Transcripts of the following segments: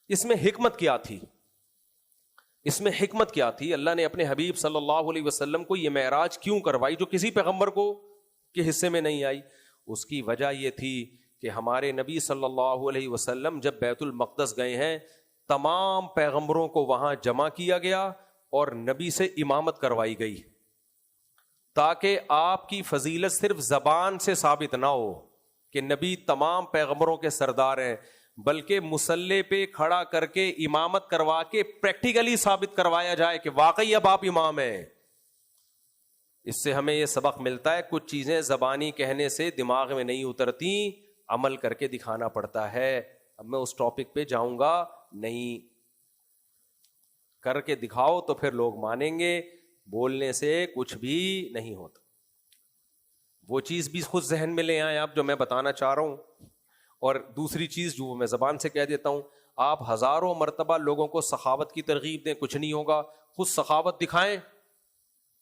اس میں حکمت کیا تھی؟ اس میں حکمت کیا تھی؟ اللہ نے اپنے حبیب صلی اللہ علیہ وسلم کو یہ معراج کیوں کروائی جو کسی پیغمبر کو کے حصے میں نہیں آئی؟ اس کی وجہ یہ تھی کہ ہمارے نبی صلی اللہ علیہ وسلم جب بیت المقدس گئے ہیں، تمام پیغمبروں کو وہاں جمع کیا گیا اور نبی سے امامت کروائی گئی، تاکہ آپ کی فضیلت صرف زبان سے ثابت نہ ہو کہ نبی تمام پیغمبروں کے سردار ہیں، بلکہ مصلی پہ کھڑا کر کے امامت کروا کے پریکٹیکلی ثابت کروایا جائے کہ واقعی اب آپ امام ہیں۔ اس سے ہمیں یہ سبق ملتا ہے، کچھ چیزیں زبانی کہنے سے دماغ میں نہیں اترتی، عمل کر کے دکھانا پڑتا ہے۔ اب میں اس ٹاپک پہ جاؤں گا نہیں، کر کے دکھاؤ تو پھر لوگ مانیں گے، بولنے سے کچھ بھی نہیں ہوتا۔ وہ چیز بھی خود ذہن میں لے آئیں آپ جو میں بتانا چاہ رہا ہوں، اور دوسری چیز جو میں زبان سے کہہ دیتا ہوں، آپ ہزاروں مرتبہ لوگوں کو سخاوت کی ترغیب دیں، کچھ نہیں ہوگا، خود سخاوت دکھائیں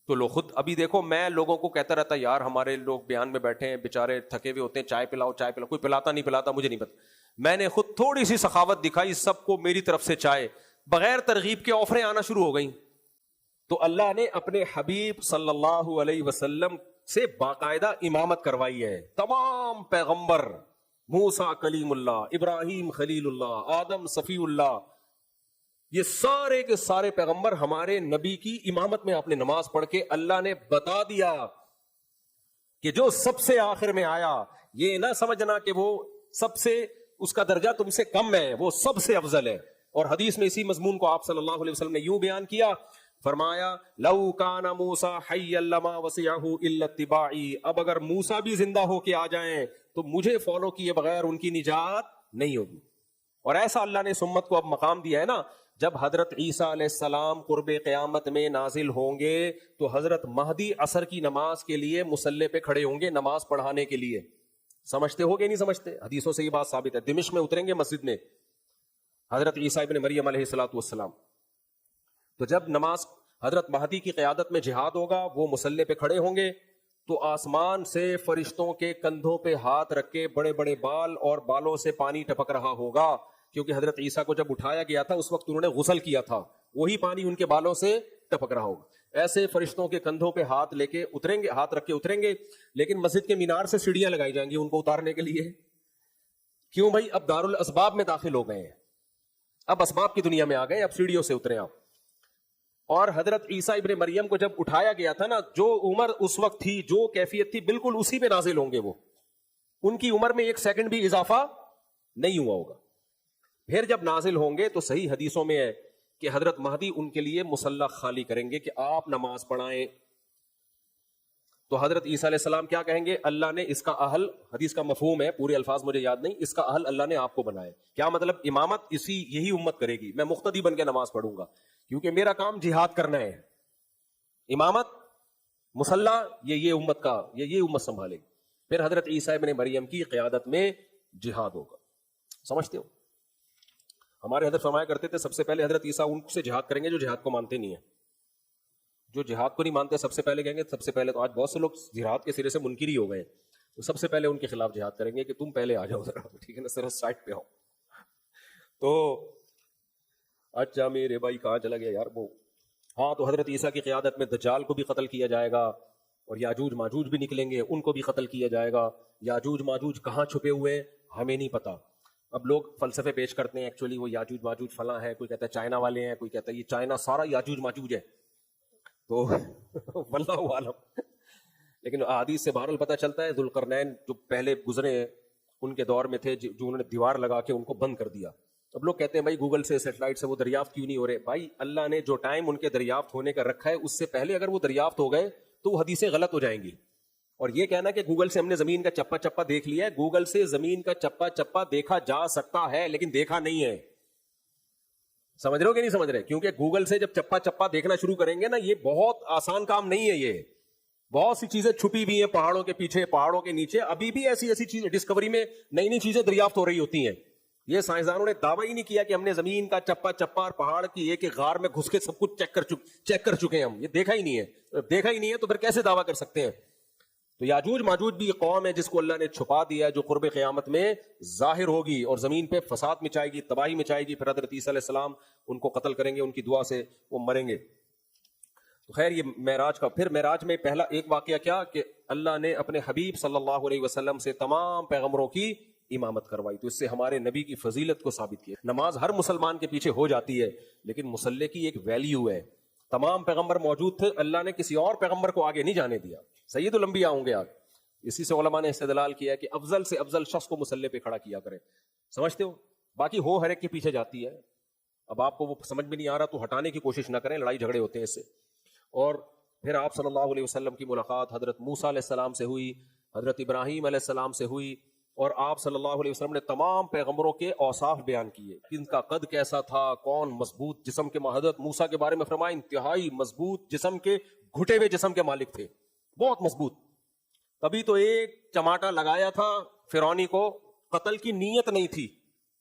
تو لوگ خود۔ ابھی دیکھو میں لوگوں کو کہتا رہتا یار ہمارے لوگ بیان میں بیٹھے ہیں بیچارے تھکے ہوئے ہوتے ہیں، چائے پلاؤ چائے پلاؤ، کوئی پلاتا نہیں پلاتا مجھے نہیں پتا، میں نے خود تھوڑی سی سخاوت دکھائی، سب کو میری طرف سے چائے، بغیر ترغیب کے آفریں آنا شروع ہو گئیں۔ تو اللہ نے اپنے حبیب صلی اللہ علیہ وسلم سے باقاعدہ امامت کروائی ہے۔ تمام پیغمبر، موسیٰ کلیم اللہ، ابراہیم خلیل اللہ، آدم صفی اللہ، یہ سارے کے سارے پیغمبر ہمارے نبی کی امامت میں آپ نے نماز پڑھ کے اللہ نے بتا دیا کہ جو سب سے آخر میں آیا، یہ نہ سمجھنا کہ وہ سب سے اس کا درجہ تم سے کم ہے، وہ سب سے افضل ہے۔ اور حدیث میں اسی مضمون کو آپ صلی اللہ علیہ وسلم نے یوں بیان کیا، فرمایا لو کان موسیٰ حیا لما وسعہ الا اتباعی، اب اگر موسیٰ بھی زندہ ہو کے آ جائیں تو مجھے فالو کیے بغیر ان کی نجات نہیں ہوگی۔ اور ایسا اللہ نے سمت کو اب مقام دیا ہے نا، جب حضرت عیسیٰ علیہ السلام قرب قیامت میں نازل ہوں گے تو حضرت مہدی عصر کی نماز کے لیے مصلی پہ کھڑے ہوں گے نماز پڑھانے کے لیے۔ سمجھتے ہو گے نہیں سمجھتے؟ حدیثوں سے یہ بات ثابت ہے۔ دمشق میں اتریں گے مسجد میں حضرت عیسیٰ ابن مریم علیہ الصلوۃ والسلام، تو جب نماز حضرت مہدی کی قیادت میں جہاد ہوگا، وہ مصلی پہ کھڑے ہوں گے تو آسمان سے فرشتوں کے کندھوں پہ ہاتھ رکھ کے بڑے بڑے بال اور بالوں سے پانی ٹپک رہا ہوگا، کیونکہ حضرت عیسیٰ کو جب اٹھایا گیا تھا اس وقت انہوں نے غسل کیا تھا، وہی پانی ان کے بالوں سے ٹپک رہا ہوگا۔ ایسے فرشتوں کے کندھوں پہ ہاتھ لے کے اتریں گے، ہاتھ رکھ کے اتریں گے، لیکن مسجد کے مینار سے سیڑھیاں لگائی جائیں گی ان کو اتارنے کے لیے۔ کیوں بھائی؟ اب دارالاسباب میں داخل ہو گئے ہیں، اب اسباب کی دنیا میں آ گئے، اب سیڑھیوں سے اترے آپ۔ اور حضرت عیسیٰ ابن مریم کو جب اٹھایا گیا تھا نا، جو عمر اس وقت تھی، جو کیفیت تھی، بالکل اسی پہ نازل ہوں گے وہ، ان کی عمر میں ایک سیکنڈ بھی اضافہ نہیں ہوا ہوگا۔ پھر جب نازل ہوں گے تو صحیح حدیثوں میں ہے کہ حضرت مہدی ان کے لیے مصلی خالی کریں گے کہ آپ نماز پڑھائیں، تو حضرت عیسیٰ علیہ السلام کیا کہیں گے؟ اللہ نے اس کا اہل، حدیث کا مفہوم ہے، پورے الفاظ مجھے یاد نہیں، اس کا اہل اللہ نے آپ کو بنایا۔ کیا مطلب؟ امامت یہی امت کرے گی، میں مقتدی بن کے نماز پڑھوں گا کیونکہ میرا کام جہاد کرنا ہے۔ امامت مصلی یہ امت کا، یہ امت سنبھالے گی۔ پھر حضرت عیسیٰ ابن مریم کی قیادت میں جہاد ہوگا۔ سمجھتے ہو؟ ہمارے حضرت فرمایا کرتے تھے سب سے پہلے حضرت عیسیٰ ان سے جہاد کریں گے جو جہاد کو مانتے نہیں ہیں، جو جہاد کو نہیں مانتے سب سے پہلے کہیں گے، سب سے پہلے تو آج بہت سے لوگ جہاد کے سرے سے منکر ہی ہو گئے، تو سب سے پہلے ان کے خلاف جہاد کریں گے کہ تم پہلے آ جاؤ ذرا، ٹھیک ہے نا، صرف سائٹ پہ آؤ۔ تو اچھا میرے بھائی کہاں چلا گیا یار وہ، ہاں، تو حضرت عیسیٰ کی قیادت میں دجال کو بھی قتل کیا جائے گا، اور یاجوج ماجوج بھی نکلیں گے، ان کو بھی قتل کیا جائے گا۔ یاجوج ماجوج کہاں چھپے ہوئے ہیں ہمیں نہیں پتا۔ اب لوگ فلسفے پیش کرتے ہیں، ایکچولی وہ یاجوج ماجوج فلاں ہے، کوئی کہتا ہے چائنا والے ہیں، کوئی کہتا ہے یہ چائنا سارا یاجوج ماجوج ہے، تو واللہ عالم۔ لیکن احادیث سے بہرحال پتہ چلتا ہے ذوالقرنین جو پہلے گزرے ان کے دور میں تھے جو انہوں نے دیوار لگا کے ان کو بند کر دیا۔ اب لوگ کہتے ہیں بھائی گوگل سے، سیٹلائٹ سے وہ دریافت کیوں نہیں ہو رہے؟ بھائی اللہ نے جو ٹائم ان کے دریافت ہونے کا رکھا ہے اس سے پہلے اگر وہ دریافت ہو گئے تو وہ حدیثیں غلط ہو جائیں گی۔ اور یہ کہنا کہ گوگل سے ہم نے زمین کا چپا چپا دیکھ لیا ہے، گوگل سے زمین کا چپا چپا دیکھا جا سکتا ہے لیکن دیکھا نہیں ہے۔ سمجھ رہے ہو کہ نہیں سمجھ رہے؟ کیونکہ گوگل سے جب چپا چپا دیکھنا شروع کریں گے نا، یہ بہت آسان کام نہیں ہے، یہ بہت سی چیزیں چھپی ہوئی ہیں پہاڑوں کے پیچھے، پہاڑوں کے نیچے، ابھی بھی ایسی ایسی چیزیں ڈسکوری میں نئی نئی چیزیں دریافت ہو رہی ہوتی ہیں۔ یہ سائنسدانوں نے دعویٰ ہی نہیں کیا کہ ہم نے زمین کا چپا چپا اور پہاڑ کی ایک ایک غار میں گھس کے سب کچھ چیک کر چکے ہیں، ہم یہ دیکھا ہی نہیں ہے۔ دیکھا ہی نہیں ہے تو پھر کیسے دعویٰ کر سکتے ہیں؟ تو یاجوج ماجوج بھی ایک قوم ہے جس کو اللہ نے چھپا دیا، جو قرب قیامت میں ظاہر ہوگی اور زمین پہ فساد مچائے گی، تباہی مچائے گی. پھر حضرت عیسیٰ علیہ السلام ان کو قتل کریں گے، ان کی دعا سے وہ مریں گے. تو خیر یہ معراج کا. پھر معراج میں پہلا ایک واقعہ کیا کہ اللہ نے اپنے حبیب صلی اللہ علیہ وسلم سے تمام پیغمبروں کی امامت کروائی. تو اس سے ہمارے نبی کی فضیلت کو ثابت کیا. نماز ہر مسلمان کے پیچھے ہو جاتی ہے، لیکن مصلی کی ایک ویلیو ہے. تمام پیغمبر موجود تھے، اللہ نے کسی اور پیغمبر کو آگے نہیں جانے دیا. سید الانبیاء ہوں گے آگے. اسی سے علماء نے استدلال کیا ہے کہ افضل سے افضل شخص کو مصلی پہ کھڑا کیا کرے. سمجھتے ہو؟ باقی ہو ہر ایک کے پیچھے جاتی ہے. اب آپ کو وہ سمجھ میں نہیں آ رہا تو ہٹانے کی کوشش نہ کریں، لڑائی جھگڑے ہوتے ہیں اس سے. اور پھر آپ صلی اللہ علیہ وسلم کی ملاقات حضرت موسیٰ علیہ السلام سے ہوئی، حضرت ابراہیم علیہ السلام سے ہوئی، اور آپ صلی اللہ علیہ وسلم نے تمام پیغمبروں کے اوصاف بیان کیے. کن کا قد کیسا تھا، کون مضبوط جسم کے. حضرت موسیٰ کے بارے میں فرمایا انتہائی مضبوط جسم کے، گھٹے ہوئے جسم کے مالک تھے، بہت مضبوط. تبھی تو ایک چماٹا لگایا تھا فرعونی کو، قتل کی نیت نہیں تھی،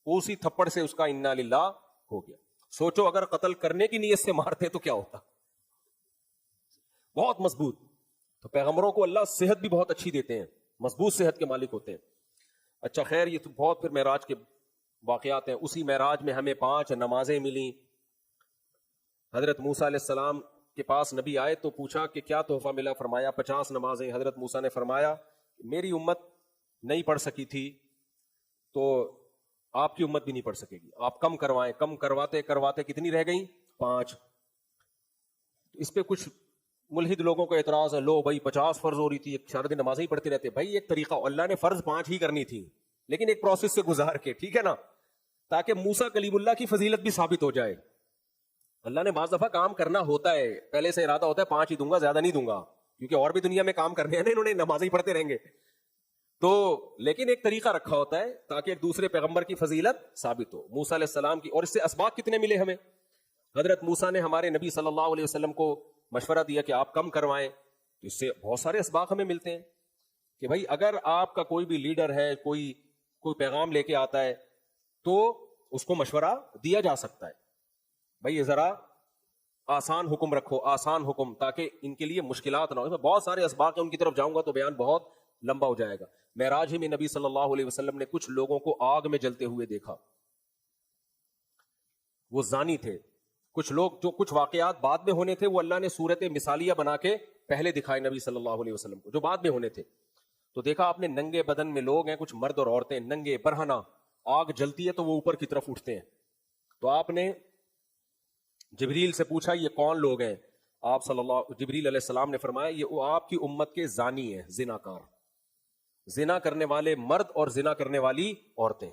اسی تھپڑ سے اس کا انا للہ ہو گیا. سوچو اگر قتل کرنے کی نیت سے مارتے تو کیا ہوتا. بہت مضبوط. تو پیغمبروں کو اللہ صحت بھی بہت اچھی دیتے ہیں، مضبوط صحت کے مالک ہوتے ہیں. اچھا خیر یہ تو بہت پھر معراج کے واقعات ہیں. اسی معراج میں ہمیں 5 نمازیں ملیں. حضرت موسیٰ علیہ السلام کے پاس نبی آئے تو پوچھا کہ کیا تحفہ ملا، فرمایا 50 نمازیں. حضرت موسیٰ نے فرمایا میری امت نہیں پڑھ سکی تھی تو آپ کی امت بھی نہیں پڑھ سکے گی، آپ کم کروائیں. کم کرواتے کرواتے کتنی رہ گئیں؟ 5. اس پہ کچھ ملحد لوگوں کا اعتراض ہے، لو بھائی 50 فرض ہو رہی تھی، سارے دن نمازیں ہی پڑھتے رہتے. بھائی ایک طریقہ، اللہ نے فرض 5 ہی کرنی تھی لیکن ایک پروسیس سے گزار کے، ٹھیک ہے نا، تاکہ موسیٰ کلیم اللہ کی فضیلت بھی ثابت ہو جائے. اللہ نے بعض دفعہ کام کرنا ہوتا ہے، پہلے سے ارادہ ہوتا ہے 5 ہی دوں گا، زیادہ نہیں دوں گا، کیونکہ اور بھی دنیا میں کام کرنے ہیں نا، انہوں نے نمازیں ہی پڑھتے رہیں گے. تو لیکن ایک طریقہ رکھا ہوتا ہے تاکہ ایک دوسرے پیغمبر کی فضیلت ثابت ہو. موسیٰ علیہ السلام کی. اور اس سے اسباق کتنے ملے ہمیں؟ حضرت موسیٰ نے ہمارے نبی صلی اللہ علیہ وسلم کو مشورہ دیا کہ آپ کم کروائیں. تو اس سے بہت سارے اسباق ہمیں ملتے ہیں کہ بھائی اگر آپ کا کوئی بھی لیڈر ہے، کوئی پیغام لے کے آتا ہے تو اس کو مشورہ دیا جا سکتا ہے. بھائی یہ ذرا آسان حکم رکھو، آسان حکم، تاکہ ان کے لیے مشکلات نہ ہو. بہت سارے اسباق ہیں، ان کی طرف جاؤں گا تو بیان بہت لمبا ہو جائے گا. معراج ہی میں نبی صلی اللہ علیہ وسلم نے کچھ لوگوں کو آگ میں جلتے ہوئے دیکھا. وہ زانی تھے. کچھ لوگ جو کچھ واقعات بعد میں ہونے تھے وہ اللہ نے صورت مثالیہ بنا کے پہلے دکھائے نبی صلی اللہ علیہ وسلم کو، جو بعد میں ہونے تھے. تو دیکھا آپ نے ننگے بدن میں لوگ ہیں، کچھ مرد اور عورتیں ننگے برہنہ، آگ جلتی ہے تو وہ اوپر کی طرف اٹھتے ہیں. تو آپ نے جبریل سے پوچھا یہ کون لوگ ہیں؟ جبریل علیہ السلام نے فرمایا یہ آپ کی امت کے زانی ہیں، زناکار، زنا کرنے والے مرد اور زنا کرنے والی عورتیں.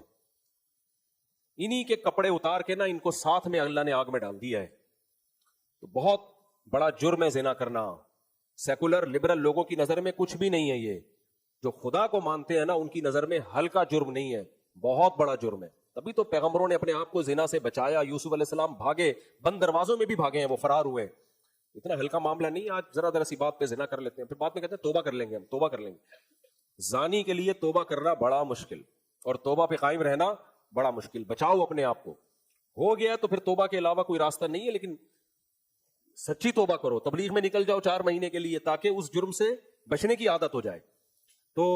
انہی کے کپڑے اتار کے نا ان کو ساتھ میں اللہ نے آگ میں ڈال دیا ہے. تو بہت بڑا جرم ہے زنا کرنا. سیکولر لبرل لوگوں کی نظر میں کچھ بھی نہیں ہے. یہ جو خدا کو مانتے ہیں نا ان کی نظر میں ہلکا جرم نہیں ہے، بہت بڑا جرم ہے. تبھی تو پیغمبروں نے اپنے آپ کو زنا سے بچایا. یوسف علیہ السلام بھاگے، بند دروازوں میں بھی بھاگے ہیں، وہ فرار ہوئے. اتنا ہلکا معاملہ نہیں. آج ذرا سی بات پہ زنا کر لیتے ہیں، پھر بعد میں کہتے ہیں توبہ کر لیں گے، ہم توبہ کر لیں گے. زانی کے لیے توبہ کرنا بڑا مشکل، اور توبہ پہ قائم رہنا بڑا مشکل. بچاؤ اپنے آپ کو. ہو گیا تو پھر توبہ کے علاوہ کوئی راستہ نہیں ہے، لیکن سچی توبہ کرو. تبلیغ میں نکل جاؤ 4 مہینے کے لیے تاکہ اس جرم سے بچنے کی عادت ہو جائے.